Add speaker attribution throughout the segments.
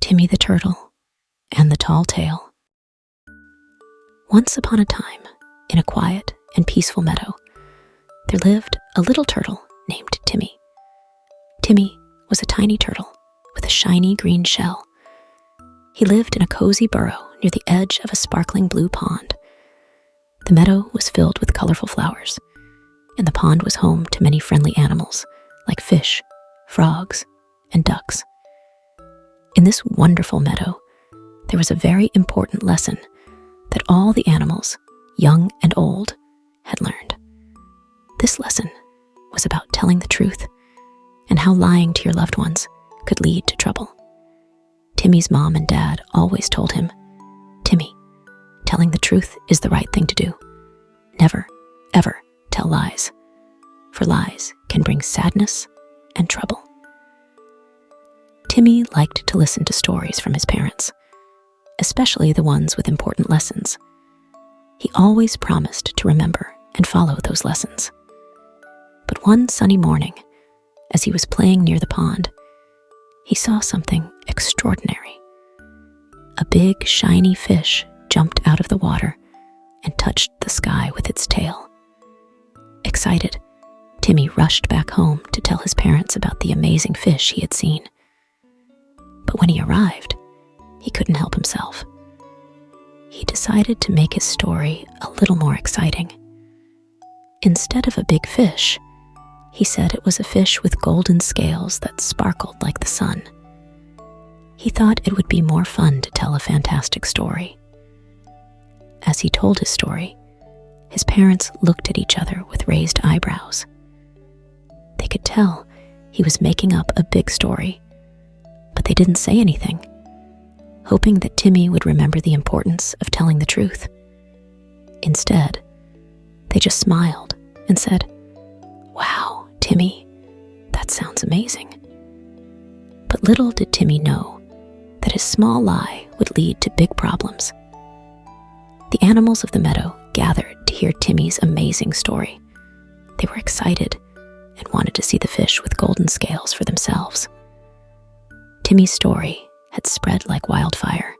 Speaker 1: Timmy the Turtle and the Tall Tale. Once upon a time, in a quiet and peaceful meadow, there lived a little turtle named Timmy. Timmy was a tiny turtle with a shiny green shell. He lived in a cozy burrow near the edge of a sparkling blue pond. The meadow was filled with colorful flowers, and the pond was home to many friendly animals like fish, frogs, and ducks. In this wonderful meadow, there was a very important lesson that all the animals, young and old, had learned. This lesson was about telling the truth and how lying to your loved ones could lead to trouble. Timmy's mom and dad always told him, "Timmy, telling the truth is the right thing to do. Never, ever tell lies, for lies can bring sadness and trouble." Timmy liked to listen to stories from his parents, especially the ones with important lessons. He always promised to remember and follow those lessons. But one sunny morning, as he was playing near the pond, he saw something extraordinary. A big, shiny fish jumped out of the water and touched the sky with its tail. Excited, Timmy rushed back home to tell his parents about the amazing fish he had seen. But when he arrived, he couldn't help himself. He decided to make his story a little more exciting. Instead of a big fish, he said it was a fish with golden scales that sparkled like the sun. He thought it would be more fun to tell a fantastic story. As he told his story, his parents looked at each other with raised eyebrows. They could tell he was making up a big story, but they didn't say anything, hoping that Timmy would remember the importance of telling the truth. Instead, they just smiled and said, "Wow, Timmy, that sounds amazing." But little did Timmy know that his small lie would lead to big problems. The animals of the meadow gathered to hear Timmy's amazing story. They were excited and wanted to see the fish with golden scales for themselves. Timmy's story had spread like wildfire,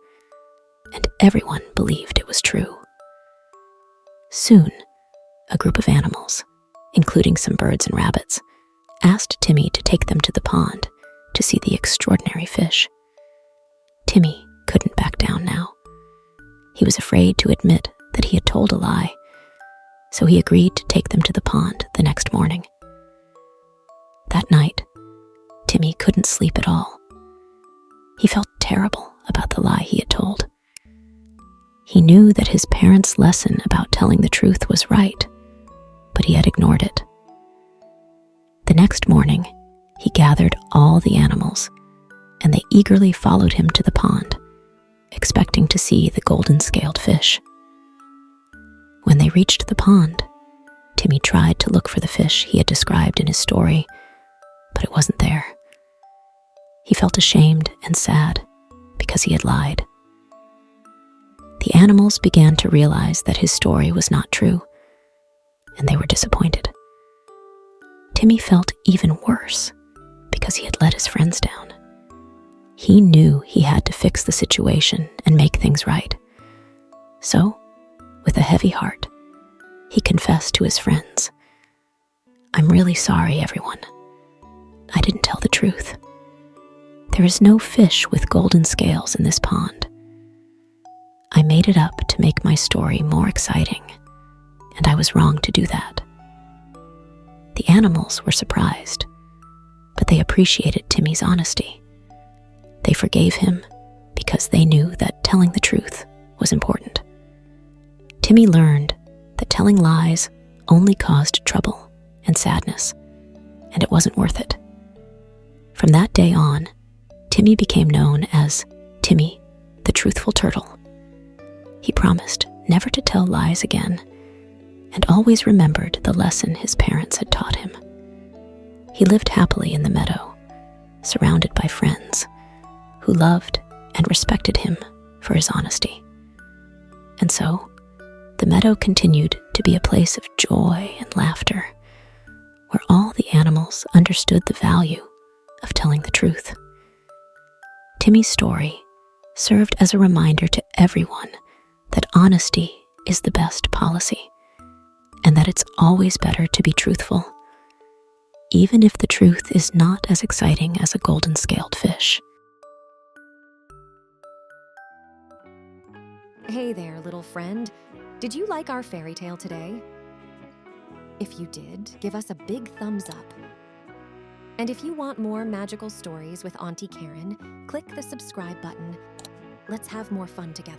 Speaker 1: and everyone believed it was true. Soon, a group of animals, including some birds and rabbits, asked Timmy to take them to the pond to see the extraordinary fish. Timmy couldn't back down now. He was afraid to admit that he had told a lie, so he agreed to take them to the pond the next morning. That night, Timmy couldn't sleep at all. He felt terrible about the lie he had told. He knew that his parents' lesson about telling the truth was right, but he had ignored it. The next morning, he gathered all the animals, and they eagerly followed him to the pond, expecting to see the golden-scaled fish. When they reached the pond, Timmy tried to look for the fish he had described in his story, but it wasn't there. He felt ashamed and sad because he had lied. The animals began to realize that his story was not true, and they were disappointed. Timmy felt even worse because he had let his friends down. He knew he had to fix the situation and make things right. So, with a heavy heart, he confessed to his friends, "I'm really sorry, everyone. I didn't tell the truth. There is no fish with golden scales in this pond. I made it up to make my story more exciting, and I was wrong to do that." The animals were surprised, but they appreciated Timmy's honesty. They forgave him because they knew that telling the truth was important. Timmy learned that telling lies only caused trouble and sadness, and it wasn't worth it. From that day on, Timmy became known as Timmy the Truthful Turtle. He promised never to tell lies again and always remembered the lesson his parents had taught him. He lived happily in the meadow, surrounded by friends who loved and respected him for his honesty. And so, the meadow continued to be a place of joy and laughter, where all the animals understood the value of telling the truth. Timmy's story served as a reminder to everyone that honesty is the best policy and that it's always better to be truthful, even if the truth is not as exciting as a golden-scaled fish.
Speaker 2: Hey there, little friend. Did you like our fairy tale today? If you did, give us a big thumbs up. And if you want more magical stories with Auntie Karen, click the subscribe button. Let's have more fun together.